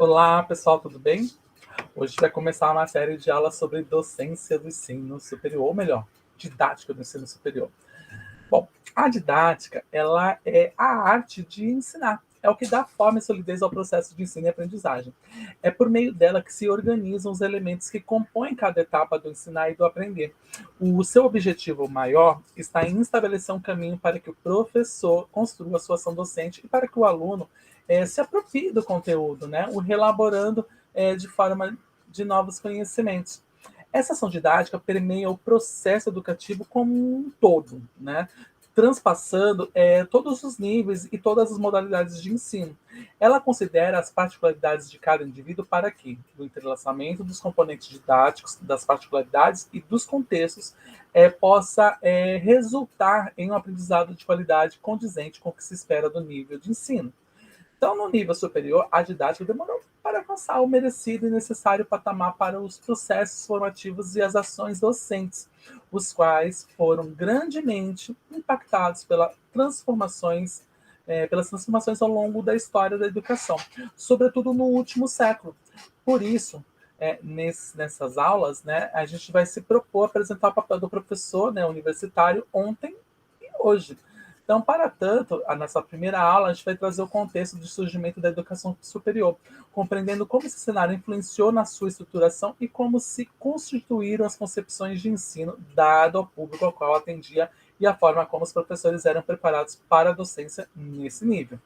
Olá, pessoal, tudo bem? Hoje vai começar uma série de aulas sobre docência do ensino superior, ou melhor, didática do ensino superior. Bom, a didática, ela é a arte de ensinar. É o que dá forma e solidez ao processo de ensino e aprendizagem. É por meio dela que se organizam os elementos que compõem cada etapa do ensinar e do aprender. O seu objetivo maior está em estabelecer um caminho para que o professor construa a sua ação docente e para que o aluno se aproprie do conteúdo, né? O relaborando de forma de novos conhecimentos. Essa ação didática permeia o processo educativo como um todo, né? Transpassando todos os níveis e todas as modalidades de ensino. Ela considera as particularidades de cada indivíduo para que, do entrelaçamento dos componentes didáticos, das particularidades e dos contextos, possa resultar em um aprendizado de qualidade condizente com o que se espera do nível de ensino. Então, no nível superior, a didática demorou para alcançar o merecido e necessário patamar para os processos formativos e as ações docentes, os quais foram grandemente impactados pelas transformações ao longo da história da educação, sobretudo no último século. Por isso, nessas aulas, né, a gente vai se propor apresentar o papel do professor, né, universitário ontem e hoje. Então, para tanto, a nossa primeira aula, a gente vai trazer o contexto de surgimento da educação superior, compreendendo como esse cenário influenciou na sua estruturação e como se constituíram as concepções de ensino dado ao público ao qual atendia e a forma como os professores eram preparados para a docência nesse nível.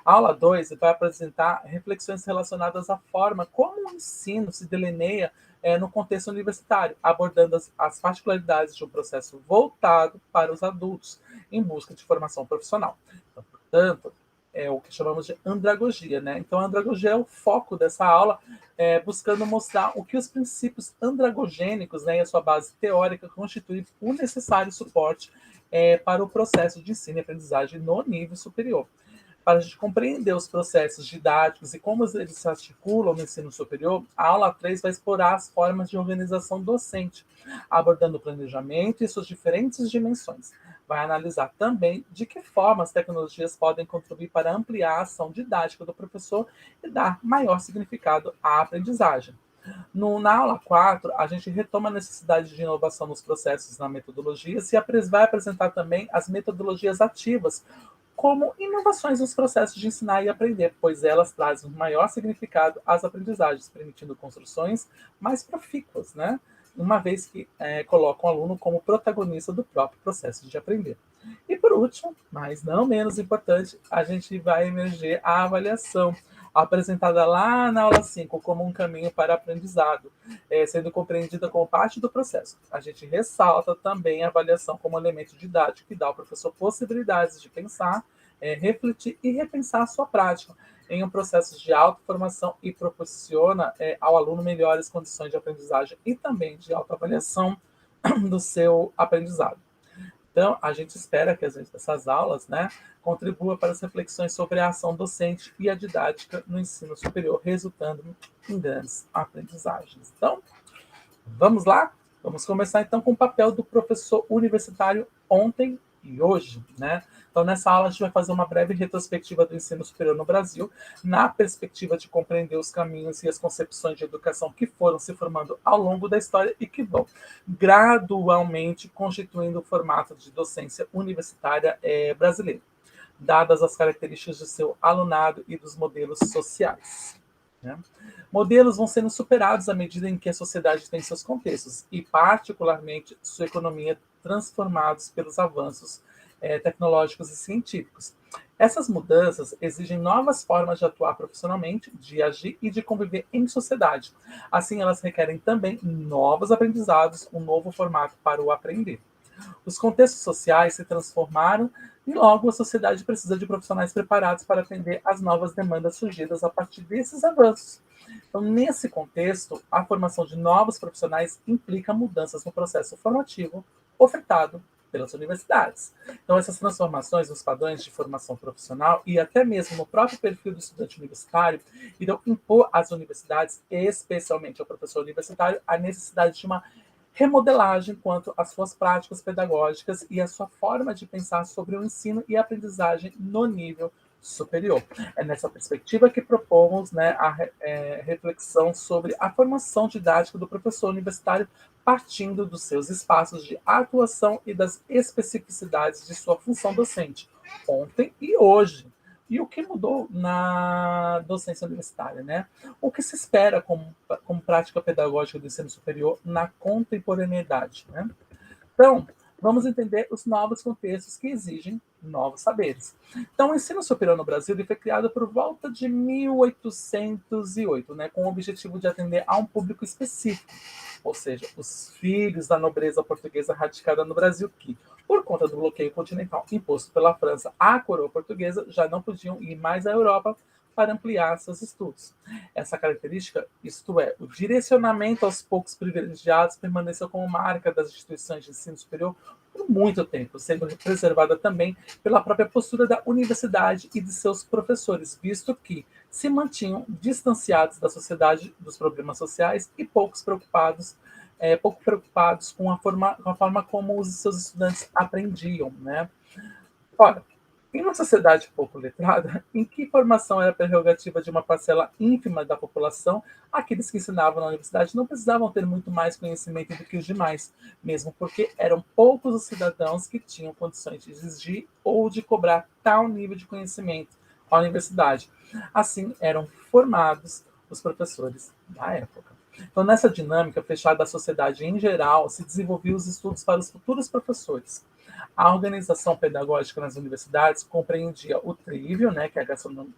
A aula 2 vai apresentar reflexões relacionadas à forma como o ensino se delineia no contexto universitário, abordando as particularidades de um processo voltado para os adultos, em busca de formação profissional. Então, portanto, é o que chamamos de andragogia, né? Então, a andragogia é o foco dessa aula, buscando mostrar o que os princípios andragogênicos, né, e a sua base teórica constituem o necessário suporte para o processo de ensino e aprendizagem no nível superior. Para a gente compreender os processos didáticos e como eles se articulam no ensino superior, a aula 3 vai explorar as formas de organização docente, abordando o planejamento e suas diferentes dimensões. Vai analisar também de que forma as tecnologias podem contribuir para ampliar a ação didática do professor e dar maior significado à aprendizagem. Na aula 4, a gente retoma a necessidade de inovação nos processos na metodologias e vai apresentar também as metodologias ativas, como inovações nos processos de ensinar e aprender, pois elas trazem um maior significado às aprendizagens, permitindo construções mais profícuas, né? Uma vez que colocam o aluno como protagonista do próprio processo de aprender. E por último, mas não menos importante, a gente vai emergir a avaliação, apresentada lá na aula 5 como um caminho para aprendizado, sendo compreendida como parte do processo. A gente ressalta também a avaliação como elemento didático que dá ao professor possibilidades de pensar, refletir e repensar a sua prática em um processo de autoformação e proporciona ao aluno melhores condições de aprendizagem e também de autoavaliação do seu aprendizado. Então, a gente espera que essas aulas, né, contribuam para as reflexões sobre a ação docente e a didática no ensino superior, resultando em grandes aprendizagens. Então, vamos lá? Vamos começar então com o papel do professor universitário ontem e hoje, né? Então, nessa aula, a gente vai fazer uma breve retrospectiva do ensino superior no Brasil, na perspectiva de compreender os caminhos e as concepções de educação que foram se formando ao longo da história e que vão gradualmente constituindo o formato de docência universitária brasileira, dadas as características do seu alunado e dos modelos sociais. Né? Modelos vão sendo superados à medida em que a sociedade tem seus contextos e, particularmente, sua economia transformados pelos avanços tecnológicos e científicos. Essas mudanças exigem novas formas de atuar profissionalmente, de agir e de conviver em sociedade. Assim, elas requerem também novos aprendizados, um novo formato para o aprender. Os contextos sociais se transformaram e logo a sociedade precisa de profissionais preparados para atender às novas demandas surgidas a partir desses avanços. Então, nesse contexto, a formação de novos profissionais implica mudanças no processo formativo ofertado pelas universidades. Então, essas transformações nos padrões de formação profissional e até mesmo no próprio perfil do estudante universitário irão impor às universidades, especialmente ao professor universitário, a necessidade de uma remodelagem quanto às suas práticas pedagógicas e a sua forma de pensar sobre o ensino e a aprendizagem no nível superior. É nessa perspectiva que propomos, né, a reflexão sobre a formação didática do professor universitário, partindo dos seus espaços de atuação e das especificidades de sua função docente, ontem e hoje. E o que mudou na docência universitária, né? O que se espera como prática pedagógica do ensino superior na contemporaneidade, né? Então, vamos entender os novos contextos que exigem novos saberes. Então, o ensino superior no Brasil ele foi criado por volta de 1808, né, com o objetivo de atender a um público específico, ou seja, os filhos da nobreza portuguesa radicada no Brasil que, por conta do bloqueio continental imposto pela França à coroa portuguesa, já não podiam ir mais à Europa para ampliar seus estudos. Essa característica, isto é, o direcionamento aos poucos privilegiados, permaneceu como marca das instituições de ensino superior por muito tempo, sendo preservada também pela própria postura da universidade e de seus professores, visto que se mantinham distanciados da sociedade, dos problemas sociais e pouco preocupados com com a forma como os seus estudantes aprendiam, né? Ora, em uma sociedade pouco letrada, em que formação era prerrogativa de uma parcela ínfima da população, aqueles que ensinavam na universidade não precisavam ter muito mais conhecimento do que os demais, mesmo porque eram poucos os cidadãos que tinham condições de exigir ou de cobrar tal nível de conhecimento à universidade. Assim, eram formados os professores da época. Então, nessa dinâmica fechada da sociedade em geral, se desenvolviam os estudos para os futuros professores. A organização pedagógica nas universidades compreendia o trívio, né, que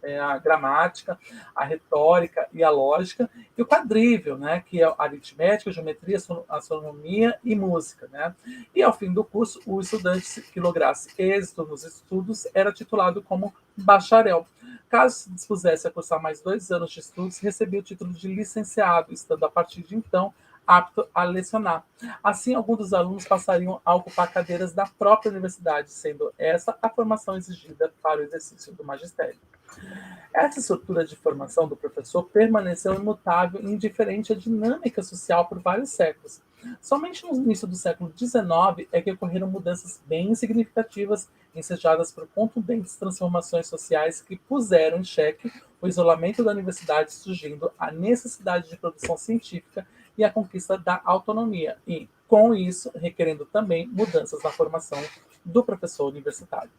é a gramática, a retórica e a lógica, e o quadrívio, né, que é a aritmética, geometria, astronomia e música. Né? E ao fim do curso, o estudante que lograsse êxito nos estudos era titulado como bacharel. Caso se dispusesse a cursar mais 2 anos de estudos, recebia o título de licenciado, estando a partir de então apto a lecionar. Assim, alguns dos alunos passariam a ocupar cadeiras da própria universidade, sendo essa a formação exigida para o exercício do magistério. Essa estrutura de formação do professor permaneceu imutável e indiferente à dinâmica social por vários séculos. Somente no início do século XIX é que ocorreram mudanças bem significativas, ensejadas por contundentes transformações sociais que puseram em xeque o isolamento da universidade, surgindo a necessidade de produção científica e a conquista da autonomia, e, com isso, requerendo também mudanças na formação do professor universitário.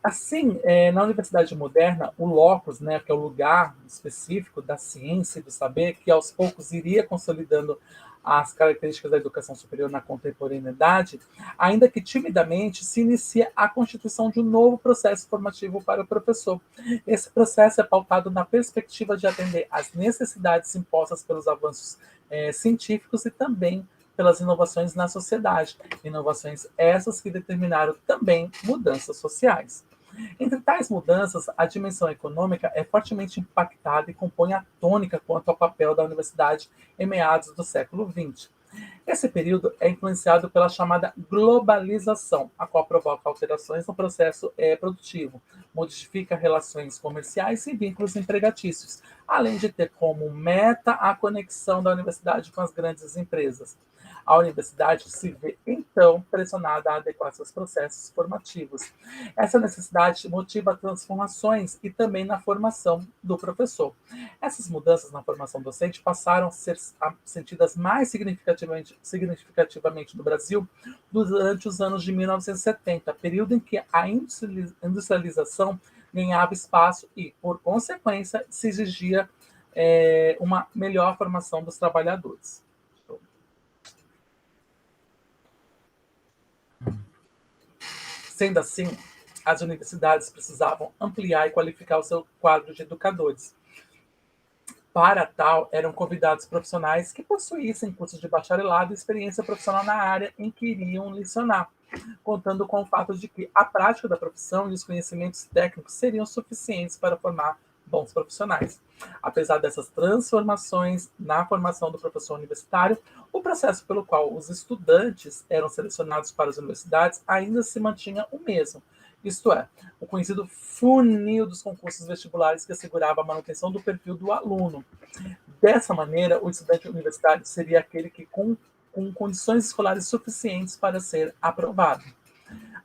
Assim, na universidade moderna, o locus, né, que é o lugar específico da ciência e do saber, que aos poucos iria consolidando as características da educação superior na contemporaneidade, ainda que timidamente, se inicia a constituição de um novo processo formativo para o professor. Esse processo é pautado na perspectiva de atender às necessidades impostas pelos avanços científicos e também pelas inovações na sociedade, inovações essas que determinaram também mudanças sociais. Entre tais mudanças, a dimensão econômica é fortemente impactada e compõe a tônica quanto ao papel da universidade em meados do século XX. Esse período é influenciado pela chamada globalização, a qual provoca alterações no processo produtivo, modifica relações comerciais e vínculos empregatícios, além de ter como meta a conexão da universidade com as grandes empresas. A universidade se vê, então, pressionada a adequar seus processos formativos. Essa necessidade motiva transformações e também na formação do professor. Essas mudanças na formação docente passaram a ser sentidas mais significativamente no Brasil durante os anos de 1970, período em que a industrialização ganhava espaço e, por consequência, se exigia uma melhor formação dos trabalhadores. Sendo assim, as universidades precisavam ampliar e qualificar o seu quadro de educadores. Para tal, eram convidados profissionais que possuíssem cursos de bacharelado e experiência profissional na área em que iriam lecionar, contando com o fato de que a prática da profissão e os conhecimentos técnicos seriam suficientes para formar bons profissionais. Apesar dessas transformações na formação do professor universitário, o processo pelo qual os estudantes eram selecionados para as universidades ainda se mantinha o mesmo, isto é, o conhecido funil dos concursos vestibulares que assegurava a manutenção do perfil do aluno. Dessa maneira, o estudante universitário seria aquele que com condições escolares suficientes para ser aprovado.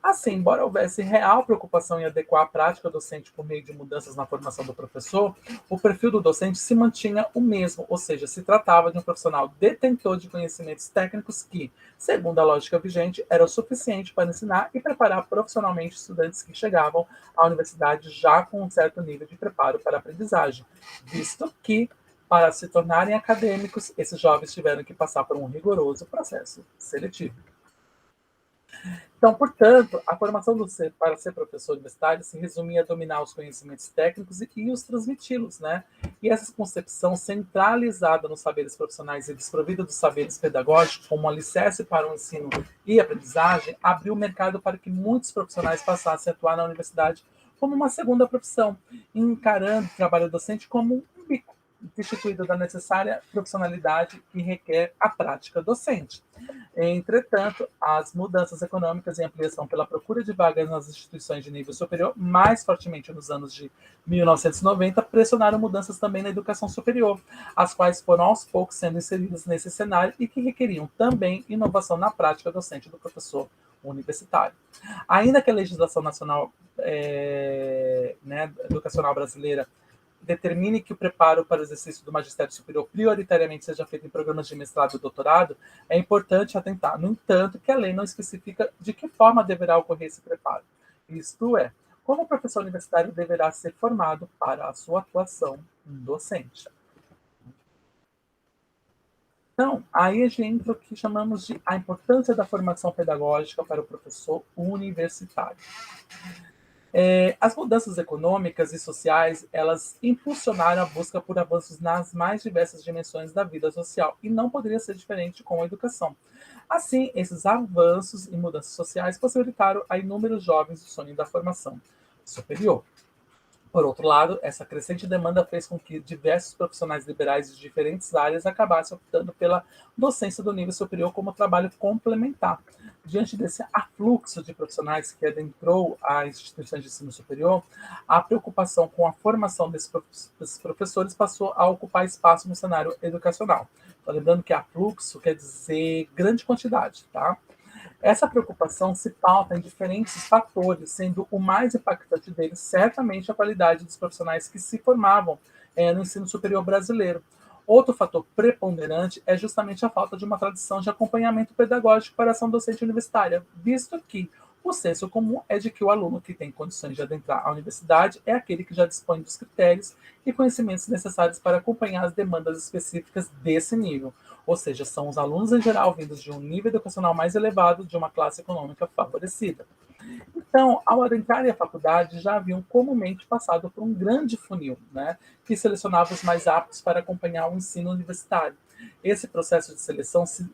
Assim, embora houvesse real preocupação em adequar a prática docente por meio de mudanças na formação do professor, o perfil do docente se mantinha o mesmo, ou seja, se tratava de um profissional detentor de conhecimentos técnicos que, segundo a lógica vigente, era o suficiente para ensinar e preparar profissionalmente estudantes que chegavam à universidade já com um certo nível de preparo para a aprendizagem, visto que, para se tornarem acadêmicos, esses jovens tiveram que passar por um rigoroso processo seletivo. Então, portanto, a formação para ser professor universitário se resumia a dominar os conhecimentos técnicos e os transmiti-los, né? E essa concepção centralizada nos saberes profissionais e desprovida dos saberes pedagógicos, como alicerce para o ensino e aprendizagem, abriu o mercado para que muitos profissionais passassem a atuar na universidade como uma segunda profissão, encarando o trabalho docente como um bico, destituído da necessária profissionalidade que requer a prática docente. Entretanto, as mudanças econômicas e ampliação pela procura de vagas nas instituições de nível superior, mais fortemente nos anos de 1990, pressionaram mudanças também na educação superior, as quais foram aos poucos sendo inseridas nesse cenário e que requeriam também inovação na prática docente do professor universitário. Ainda que a legislação nacional educacional brasileira determine que o preparo para o exercício do magistério superior prioritariamente seja feito em programas de mestrado e doutorado, é importante atentar, no entanto, que a lei não especifica de que forma deverá ocorrer esse preparo. Isto é, como o professor universitário deverá ser formado para a sua atuação docente. Então, aí a gente entra o que chamamos de a importância da formação pedagógica para o professor universitário. As mudanças econômicas e sociais, elas impulsionaram a busca por avanços nas mais diversas dimensões da vida social, e não poderia ser diferente com a educação. Assim, esses avanços e mudanças sociais possibilitaram a inúmeros jovens o sonho da formação superior. Por outro lado, essa crescente demanda fez com que diversos profissionais liberais de diferentes áreas acabassem optando pela docência do nível superior como trabalho complementar. Diante desse afluxo de profissionais que adentrou as instituições de ensino superior, a preocupação com a formação desses professores passou a ocupar espaço no cenário educacional. Tô lembrando que afluxo quer dizer grande quantidade, tá? Essa preocupação se pauta em diferentes fatores, sendo o mais impactante deles certamente a qualidade dos profissionais que se formavam no ensino superior brasileiro. Outro fator preponderante é justamente a falta de uma tradição de acompanhamento pedagógico para a ação docente universitária, visto que o senso comum é de que o aluno que tem condições de adentrar a universidade é aquele que já dispõe dos critérios e conhecimentos necessários para acompanhar as demandas específicas desse nível. Ou seja, são os alunos em geral vindos de um nível educacional mais elevado, de uma classe econômica favorecida. Então, ao adentrarem a faculdade, já haviam comumente passado por um grande funil, né, que selecionava os mais aptos para acompanhar o ensino universitário. Esse processo de seleção se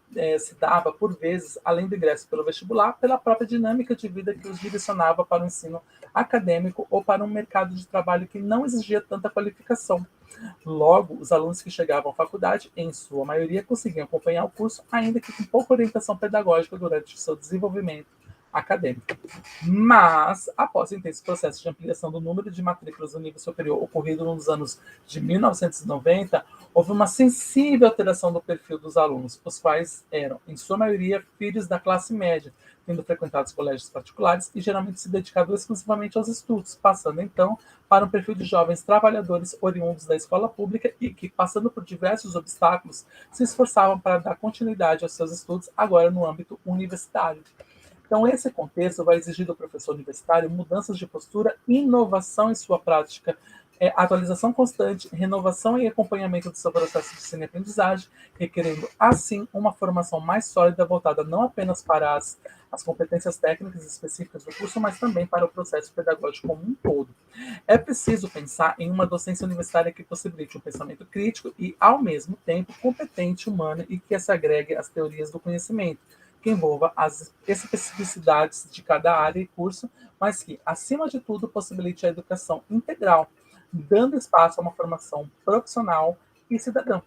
dava, por vezes, além do ingresso pelo vestibular, pela própria dinâmica de vida que os direcionava para o ensino acadêmico ou para um mercado de trabalho que não exigia tanta qualificação. Logo, os alunos que chegavam à faculdade, em sua maioria, conseguiam acompanhar o curso, ainda que com pouca orientação pedagógica durante o seu desenvolvimento acadêmico. Mas, após o intenso processo de ampliação do número de matrículas do nível superior ocorrido nos anos de 1990, houve uma sensível alteração do perfil dos alunos, os quais eram, em sua maioria, filhos da classe média, tendo frequentado os colégios particulares e geralmente se dedicado exclusivamente aos estudos, passando então para um perfil de jovens trabalhadores oriundos da escola pública e que, passando por diversos obstáculos, se esforçavam para dar continuidade aos seus estudos, agora no âmbito universitário. Então, esse contexto vai exigir do professor universitário mudanças de postura, inovação em sua prática, atualização constante, renovação e acompanhamento do seu processo de ensino e aprendizagem, requerendo, assim, uma formação mais sólida voltada não apenas para as competências técnicas específicas do curso, mas também para o processo pedagógico como um todo. É preciso pensar em uma docência universitária que possibilite um pensamento crítico e, ao mesmo tempo, competente, humano e que se agregue às teorias do conhecimento, que envolva as especificidades de cada área e curso, mas que, acima de tudo, possibilite a educação integral, dando espaço a uma formação profissional e cidadã.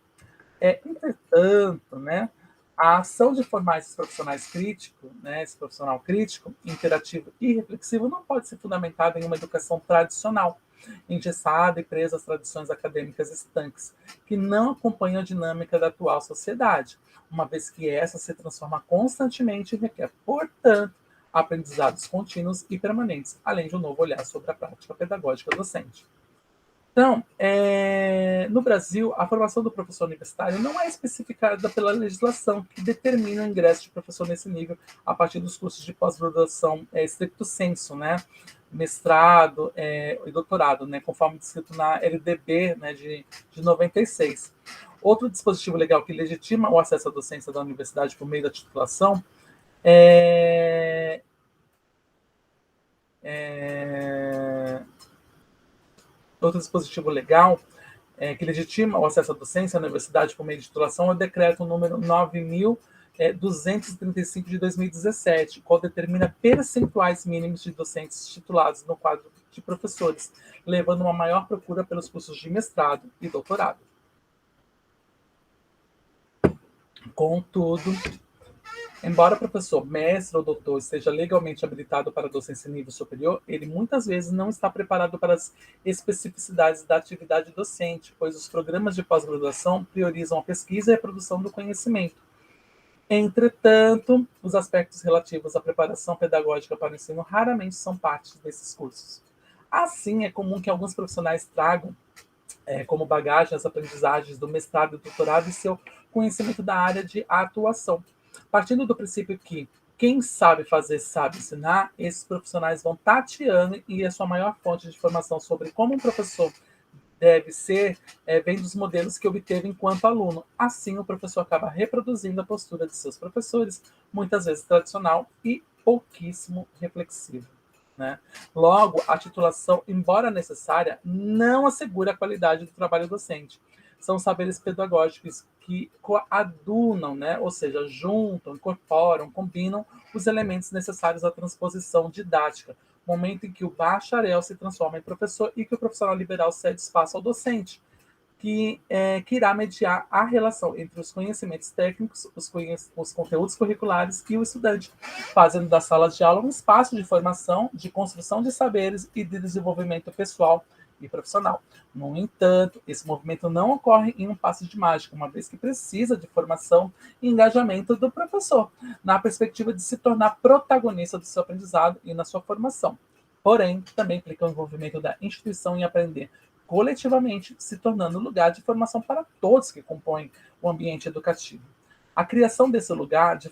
Entretanto, né, a ação de formar esses profissionais críticos, né, esse profissional crítico, interativo e reflexivo, não pode ser fundamentada em uma educação tradicional, engessada e presa às tradições acadêmicas estanques, que não acompanham a dinâmica da atual sociedade, uma vez que essa se transforma constantemente e requer, portanto, aprendizados contínuos e permanentes, além de um novo olhar sobre a prática pedagógica docente. Então, no Brasil, a formação do professor universitário não é especificada pela legislação que determina o ingresso de professor nesse nível a partir dos cursos de pós-graduação stricto sensu, né? Mestrado e doutorado, né? Conforme descrito na LDB, né, de 96. Outro dispositivo legal que legitima o acesso à docência da universidade por meio da titulação outro dispositivo legal que legitima o acesso à docência à universidade por meio de titulação é o decreto número 9.235 de 2017, qual determina percentuais mínimos de docentes titulados no quadro de professores, levando uma maior procura pelos cursos de mestrado e doutorado. Contudo, embora o professor, mestre ou doutor esteja legalmente habilitado para a docência em nível superior, ele muitas vezes não está preparado para as especificidades da atividade docente, pois os programas de pós-graduação priorizam a pesquisa e a produção do conhecimento. Entretanto, os aspectos relativos à preparação pedagógica para o ensino raramente são parte desses cursos. Assim, é comum que alguns profissionais tragam como bagagem as aprendizagens do mestrado e doutorado e seu conhecimento da área de atuação. Partindo do princípio que quem sabe fazer sabe ensinar, esses profissionais vão tateando e a sua maior fonte de informação sobre como um professor deve ser vem dos modelos que obteve enquanto aluno. Assim, o professor acaba reproduzindo a postura de seus professores, muitas vezes tradicional e pouquíssimo reflexivo. Né? Logo, a titulação, embora necessária, não assegura a qualidade do trabalho docente. São saberes pedagógicos que coadunam, né? Ou seja, juntam, incorporam, combinam os elementos necessários à transposição didática, momento em que o bacharel se transforma em professor e que o profissional liberal cede espaço ao docente, que irá mediar a relação entre os conhecimentos técnicos, os conteúdos curriculares e o estudante, fazendo da sala de aula um espaço de formação, de construção de saberes e de desenvolvimento pessoal e profissional. No entanto, esse movimento não ocorre em um passe de mágica, uma vez que precisa de formação e engajamento do professor, na perspectiva de se tornar protagonista do seu aprendizado e na sua formação. Porém, também implica o envolvimento da instituição em aprender coletivamente, se tornando lugar de formação para todos que compõem o ambiente educativo. A criação desse lugar de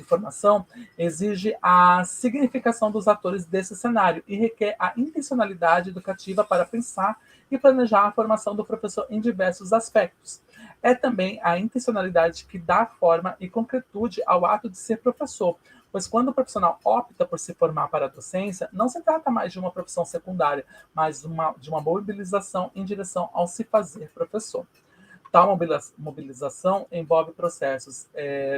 formação exige a significação dos atores desse cenário e requer a intencionalidade educativa para pensar e planejar a formação do professor em diversos aspectos. É também a intencionalidade que dá forma e concretude ao ato de ser professor, pois quando o profissional opta por se formar para a docência, não se trata mais de uma profissão secundária, mas de uma mobilização em direção ao se fazer professor. Tal mobilização envolve processos,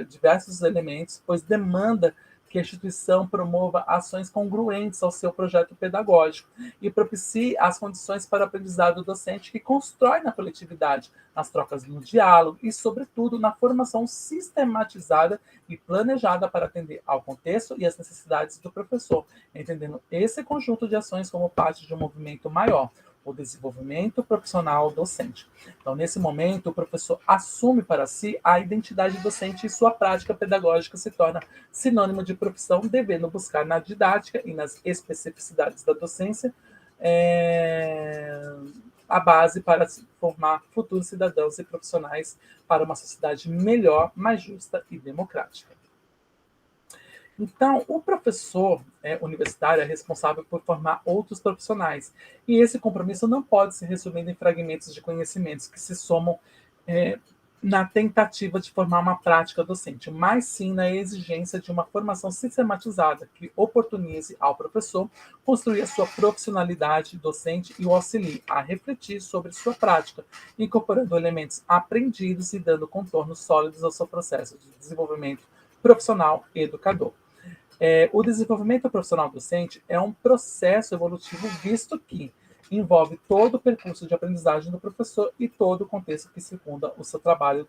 diversos elementos, pois demanda que a instituição promova ações congruentes ao seu projeto pedagógico e propicie as condições para o aprendizado docente que constrói na coletividade, nas trocas no diálogo e, sobretudo, na formação sistematizada e planejada para atender ao contexto e às necessidades do professor, entendendo esse conjunto de ações como parte de um movimento maior, o desenvolvimento profissional docente. Então, nesse momento, o professor assume para si a identidade docente e sua prática pedagógica se torna sinônimo de profissão, devendo buscar na didática e nas especificidades da docência a base para formar futuros cidadãos e profissionais para uma sociedade melhor, mais justa e democrática. Então, o professor universitário é responsável por formar outros profissionais. E esse compromisso não pode ser resumido em fragmentos de conhecimentos que se somam na tentativa de formar uma prática docente, mas sim na exigência de uma formação sistematizada que oportunize ao professor construir a sua profissionalidade docente e o auxilie a refletir sobre sua prática, incorporando elementos aprendidos e dando contornos sólidos ao seu processo de desenvolvimento profissional e educador. O desenvolvimento profissional docente é um processo evolutivo, visto que envolve todo o percurso de aprendizagem do professor e todo o contexto que circunda o seu trabalho.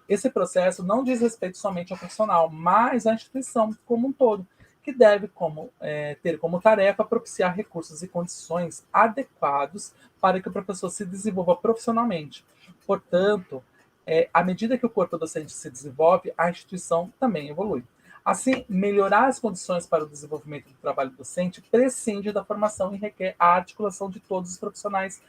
Esse processo não diz respeito somente ao profissional, mas à instituição como um todo, que deve ter como tarefa propiciar recursos e condições adequados para que o professor se desenvolva profissionalmente. Portanto, à medida que o corpo docente se desenvolve, a instituição também evolui. Assim, melhorar as condições para o desenvolvimento do trabalho docente prescinde da formação e requer a articulação de todos os profissionais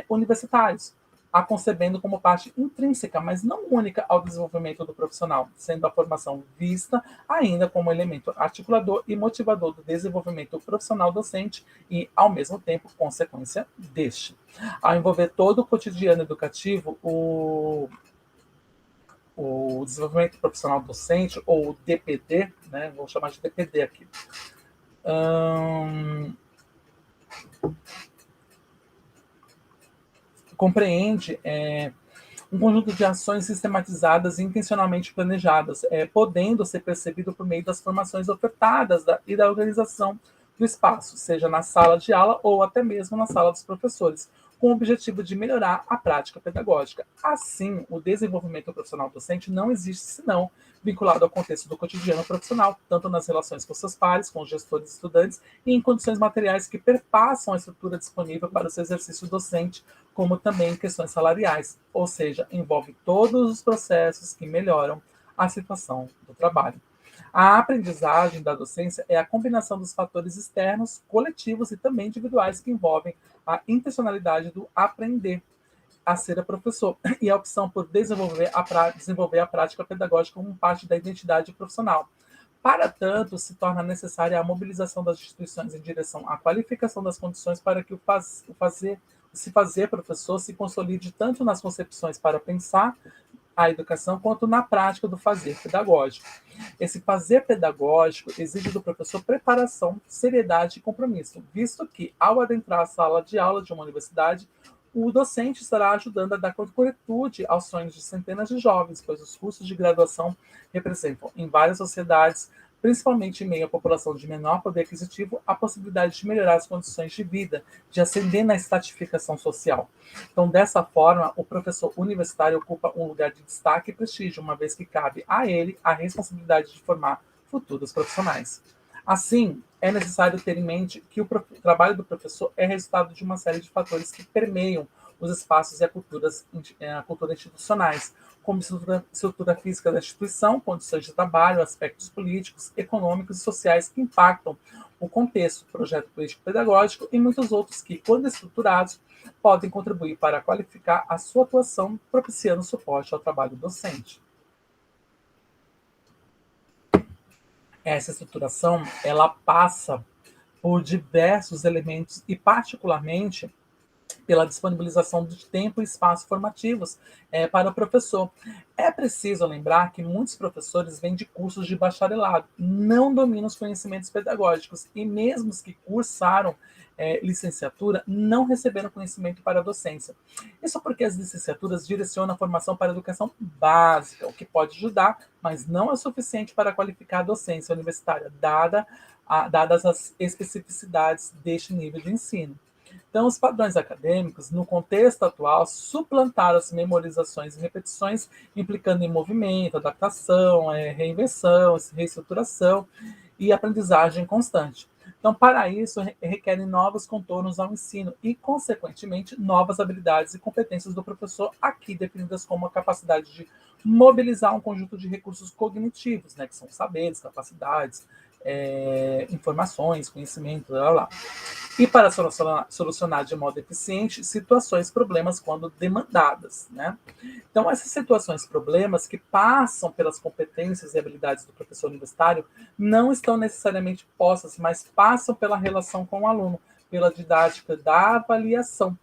universitários, a concebendo como parte intrínseca, mas não única, ao desenvolvimento do profissional, sendo a formação vista ainda como elemento articulador e motivador do desenvolvimento profissional docente e, ao mesmo tempo, consequência deste. Ao envolver todo o cotidiano educativo, o desenvolvimento profissional docente, ou DPD, né, vou chamar de DPD aqui, compreende um conjunto de ações sistematizadas e intencionalmente planejadas, podendo ser percebido por meio das formações ofertadas e da organização do espaço, seja na sala de aula ou até mesmo na sala dos professores, com o objetivo de melhorar a prática pedagógica. Assim, o desenvolvimento profissional docente não existe senão vinculado ao contexto do cotidiano profissional, tanto nas relações com seus pares, com os gestores e estudantes, e em condições materiais que perpassam a estrutura disponível para o seu exercício docente, como também em questões salariais, ou seja, envolve todos os processos que melhoram a situação do trabalho. A aprendizagem da docência é a combinação dos fatores externos, coletivos e também individuais que envolvem a intencionalidade do aprender a ser professor e a opção por desenvolver a prática pedagógica como parte da identidade profissional. Para tanto, se torna necessária a mobilização das instituições em direção à qualificação das condições para que se fazer professor se consolide tanto nas concepções para pensar a educação quanto na prática do fazer pedagógico. Esse fazer pedagógico exige do professor preparação, seriedade e compromisso, visto que, ao adentrar a sala de aula de uma universidade, o docente estará ajudando a dar concretude aos sonhos de centenas de jovens, pois os cursos de graduação representam, em várias sociedades, principalmente em meio à população de menor poder aquisitivo, a possibilidade de melhorar as condições de vida, de ascender na estratificação social. Então, dessa forma, o professor universitário ocupa um lugar de destaque e prestígio, uma vez que cabe a ele a responsabilidade de formar futuros profissionais. Assim, é necessário ter em mente que o trabalho do professor é resultado de uma série de fatores que permeiam os espaços e a cultura institucionais, como estrutura física da instituição, condições de trabalho, aspectos políticos, econômicos e sociais que impactam o contexto, projeto político-pedagógico e muitos outros que, quando estruturados, podem contribuir para qualificar a sua atuação, propiciando suporte ao trabalho docente. Essa estruturação, ela passa por diversos elementos e, particularmente, pela disponibilização de tempo e espaço formativos para o professor. É preciso lembrar que muitos professores vêm de cursos de bacharelado, não dominam os conhecimentos pedagógicos e mesmo os que cursaram licenciatura não receberam conhecimento para a docência. Isso porque as licenciaturas direcionam a formação para a educação básica, o que pode ajudar, mas não é suficiente para qualificar a docência universitária, dadas as especificidades deste nível de ensino. Então, os padrões acadêmicos, no contexto atual, suplantaram as memorizações e repetições, implicando em movimento, adaptação, reinvenção, reestruturação e aprendizagem constante. Então, para isso, requerem novos contornos ao ensino e, consequentemente, novas habilidades e competências do professor, aqui definidas como a capacidade de mobilizar um conjunto de recursos cognitivos, né, que são saberes, capacidades, informações, conhecimento, e para solucionar de modo eficiente situações, problemas quando demandadas, né? Então, essas situações, problemas que passam pelas competências e habilidades do professor universitário não estão necessariamente postas, mas passam pela relação com o aluno, pela didática da avaliação,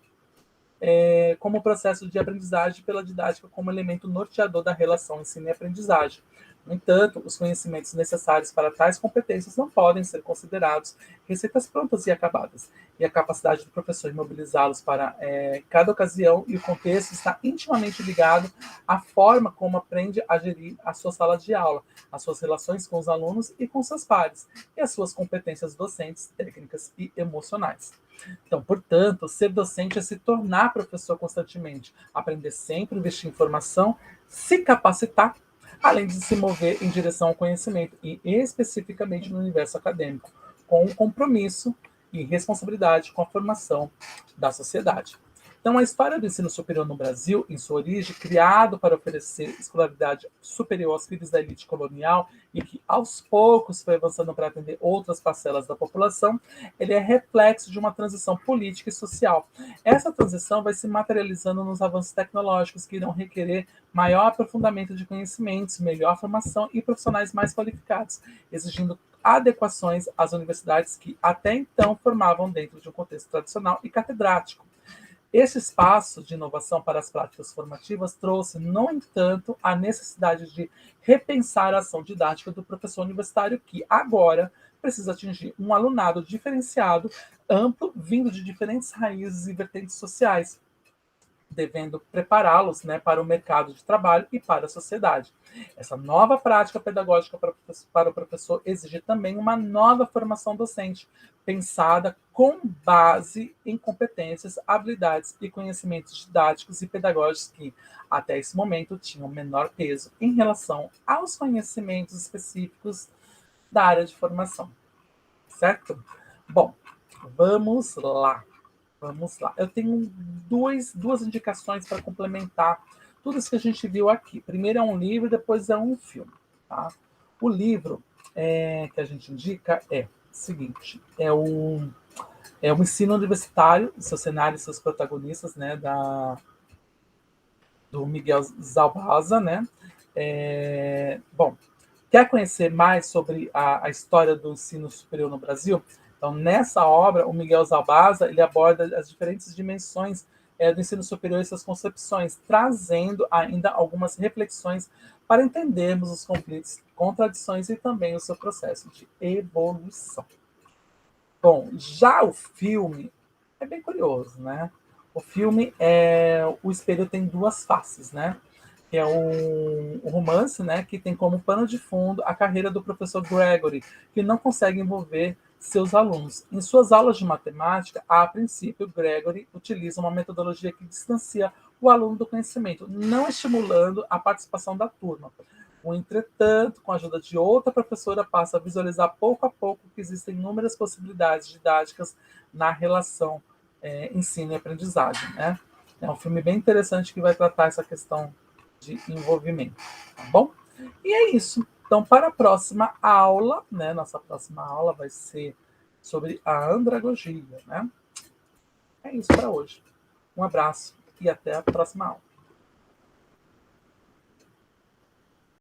como processo de aprendizagem, pela didática como elemento norteador da relação ensino e aprendizagem. No entanto, os conhecimentos necessários para tais competências não podem ser considerados receitas prontas e acabadas, e a capacidade do professor em mobilizá-los para cada ocasião e o contexto está intimamente ligado à forma como aprende a gerir a sua sala de aula, as suas relações com os alunos e com seus pares, e as suas competências docentes, técnicas e emocionais. Então, portanto, ser docente é se tornar professor constantemente, aprender sempre, investir em formação, se capacitar, além de se mover em direção ao conhecimento e especificamente no universo acadêmico, com um compromisso e responsabilidade com a formação da sociedade. Então, a história do ensino superior no Brasil, em sua origem, criado para oferecer escolaridade superior aos filhos da elite colonial e que, aos poucos, foi avançando para atender outras parcelas da população, ele é reflexo de uma transição política e social. Essa transição vai se materializando nos avanços tecnológicos que irão requerer maior aprofundamento de conhecimentos, melhor formação e profissionais mais qualificados, exigindo adequações às universidades que até então formavam dentro de um contexto tradicional e catedrático. Este espaço de inovação para as práticas formativas trouxe, no entanto, a necessidade de repensar a ação didática do professor universitário que, agora, precisa atingir um alunado diferenciado, amplo, vindo de diferentes raízes e vertentes sociais, devendo prepará-los, né, para o mercado de trabalho e para a sociedade. Essa nova prática pedagógica para o professor exige também uma nova formação docente, pensada com base em competências, habilidades e conhecimentos didáticos e pedagógicos que, até esse momento, tinham menor peso em relação aos conhecimentos específicos da área de formação. Certo? Bom, vamos lá. Vamos lá. Eu tenho duas indicações para complementar tudo isso que a gente viu aqui. Primeiro é um livro, depois é um filme. Tá? O livro que a gente indica é o seguinte: é o Ensino Universitário, seu cenário e seus protagonistas, né, do Miguel Zalbaza, né? Bom, quer conhecer mais sobre a história do ensino superior no Brasil? Então, nessa obra, o Miguel Zalbaza ele aborda as diferentes dimensões do ensino superior e suas concepções, trazendo ainda algumas reflexões para entendermos os conflitos, contradições e também o seu processo de evolução. Bom, já o filme é bem curioso, né? O filme O Espelho Tem Duas Faces, né? Que é um romance, né, que tem como pano de fundo a carreira do professor Gregory, que não consegue envolver seus alunos. Em suas aulas de matemática, a princípio, Gregory utiliza uma metodologia que distancia o aluno do conhecimento, não estimulando a participação da turma. Entretanto, com a ajuda de outra professora, passa a visualizar pouco a pouco que existem inúmeras possibilidades didáticas na relação ensino e aprendizagem. Né? É um filme bem interessante que vai tratar essa questão de envolvimento, tá bom? E é isso. Então, para a próxima aula, né? Nossa próxima aula vai ser sobre a andragogia, né? É isso para hoje. Um abraço e até a próxima aula.